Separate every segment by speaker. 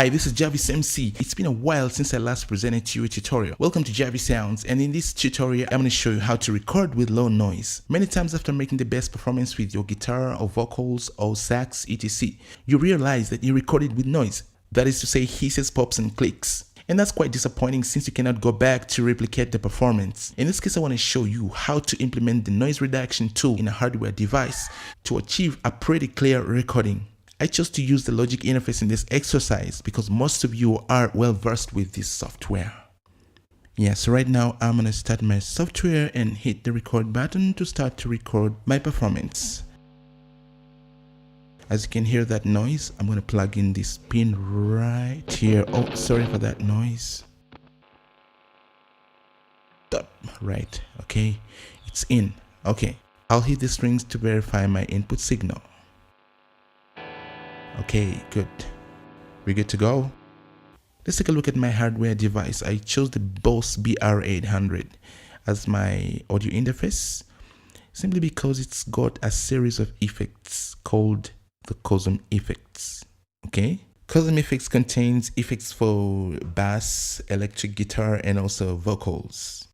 Speaker 1: Hi, this is Javis MC. It's been a while since I last presented to you a tutorial. Welcome to Javis Sounds, and in this tutorial I'm going to show you how to record with low noise. Many times after making the best performance with your guitar or vocals or sax etc, you realize that you recorded with noise. That is to say hisses, pops and clicks. And that's quite disappointing since you cannot go back to replicate the performance. In this case, I want to show you how to implement the noise reduction tool in a hardware device to achieve a pretty clear recording. I chose to use the Logic interface in this exercise because most of you are well versed with this software. Yeah, so right now I'm going to start my software and hit the record button to start to record my performance. As you can hear that noise, I'm going to plug in this pin right here. Oh, sorry for that noise. Stop. Right, okay, it's in. Okay, I'll hit the strings to verify my input signal. Okay, good. We're good to go. Let's take a look at my hardware device. I chose the Boss BR800 as my audio interface simply because it's got a series of effects called the custom effects. Okay, custom effects contains effects for bass, electric guitar and also vocals.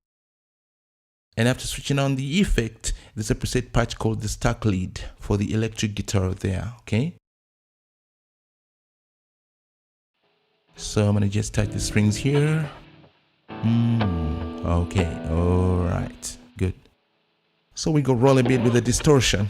Speaker 1: And after switching on the effect, there's a preset patch called the stack lead for the electric guitar there. Okay, so I'm gonna just touch the strings here. Okay, all right, good. So we go roll a bit with the distortion.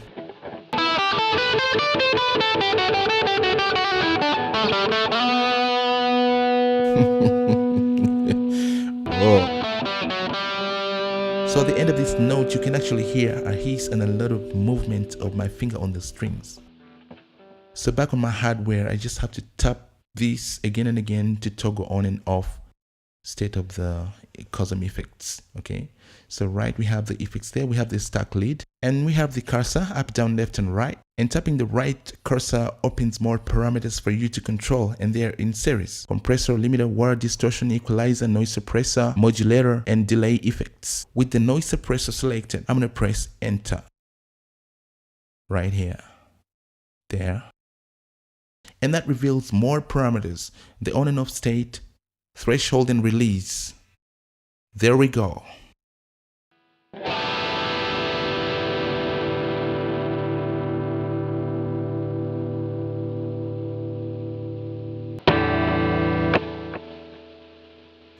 Speaker 1: So at the end of this note, you can actually hear a hiss and a lot of movement of my finger on the strings. So back on my hardware, I just have to tap this again and again to toggle on and off state of the custom effects. Okay, so right, we have the effects there, we have the stack lead and we have the cursor up, down, left and right, and tapping the right cursor opens more parameters for you to control, and they're in series: compressor, limiter, wire, distortion, equalizer, noise suppressor, modulator and delay effects. With the noise suppressor selected, I'm going to press enter right here, there, and that reveals more parameters: the on and off state, threshold and release. There we go.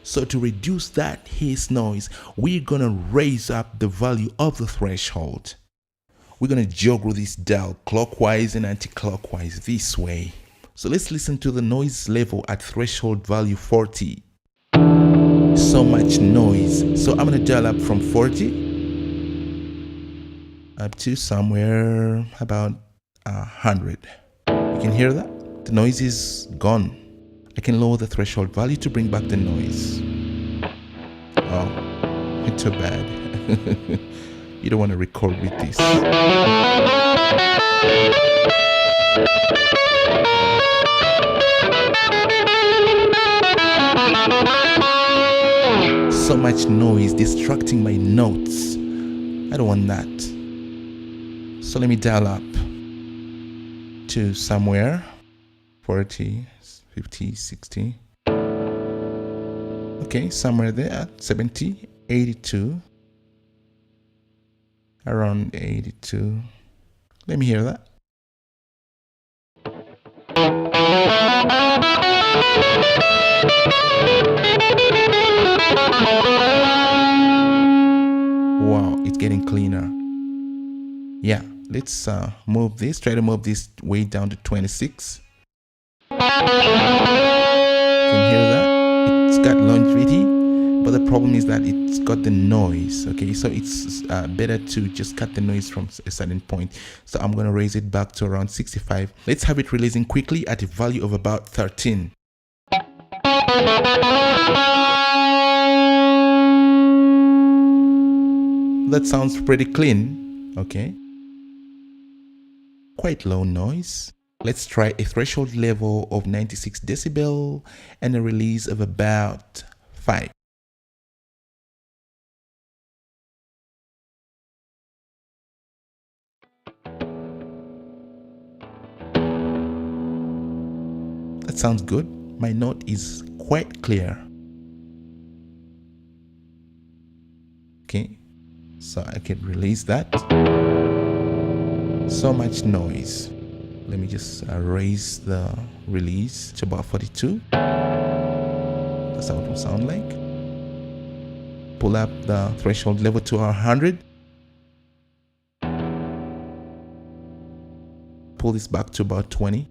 Speaker 1: So to reduce that hiss noise, we're gonna raise up the value of the threshold. We're gonna juggle this dial clockwise and anti-clockwise this way. So let's listen to the noise level at threshold value 40. So much noise. So I'm gonna dial up from 40 up to somewhere about 100. You can hear that? The noise is gone. I can lower the threshold value to bring back the noise. Oh, it's too bad. You don't want to record with this. So much noise distracting my notes. I don't want that. So let me dial up to somewhere 40, 50, 60. Okay, somewhere there, 70, 82. Around 82. Let me hear that. Wow, it's getting cleaner. Yeah, let's move this, try to move this way down to 26. You can hear that? It's got longevity, but the problem is that it's got the noise. Okay, so it's better to just cut the noise from a certain point. So I'm going to raise it back to around 65. Let's have it releasing quickly at a value of about 13. That sounds pretty clean. Okay, quite low noise. Let's try a threshold level of 96 decibel and a release of about 5. That sounds good. my note is quite clear. Okay, so I can release that. So much noise. Let me just raise the release to about 42. That's how it will sound like. Pull up the threshold level to 100. Pull this back to about 20.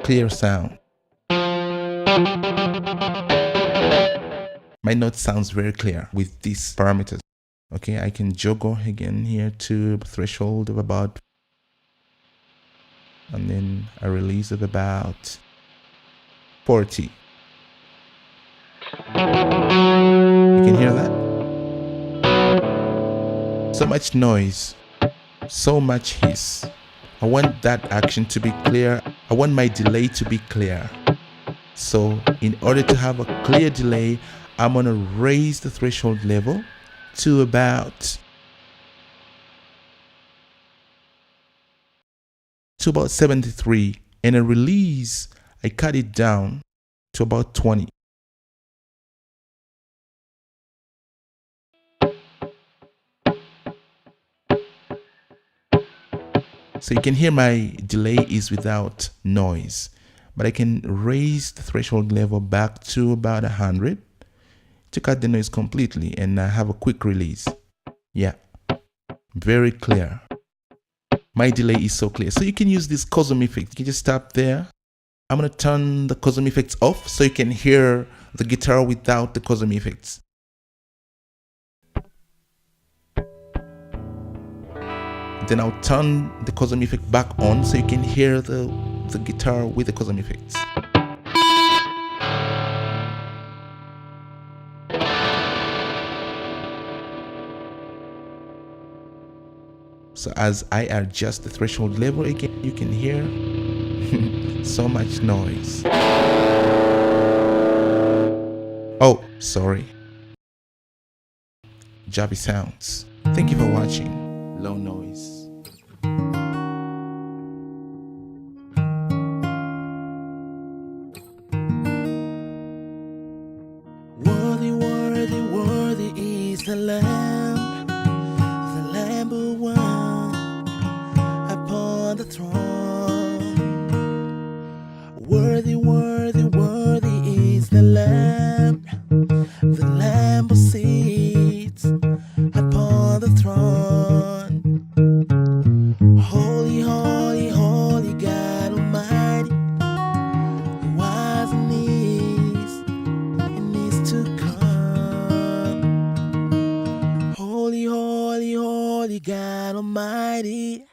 Speaker 1: Clear sound. My note sounds very clear with these parameters. Okay, I can joggle again here to threshold of about, and then a release of about 40. You can hear that? So much noise, so much hiss. I want that action to be clear. I want my delay to be clear. So in order to have a clear delay, I'm gonna raise the threshold level to about 73, and a release, I cut it down to about 20. So you can hear my delay is without noise, but I can raise the threshold level back to about 100 to cut the noise completely and have a quick release. Yeah, very clear. My delay is so clear. So you can use this cosm effect. You can just stop there. I'm gonna turn the cosm effects off so you can hear the guitar without the cosm effects. Then I'll turn the cosm effect back on so you can hear the guitar with the cosm effects. So as I adjust the threshold level again, you can hear so much noise. Oh, sorry. Javis sounds. Thank you for watching. Low noise.
Speaker 2: Worthy, worthy, worthy is the Lamb who won upon the throne. Worthy, worthy, worthy is the Lamb who sits upon the throne. Holy, holy, holy God Almighty, who was and is to come. Holy, holy, holy God Almighty.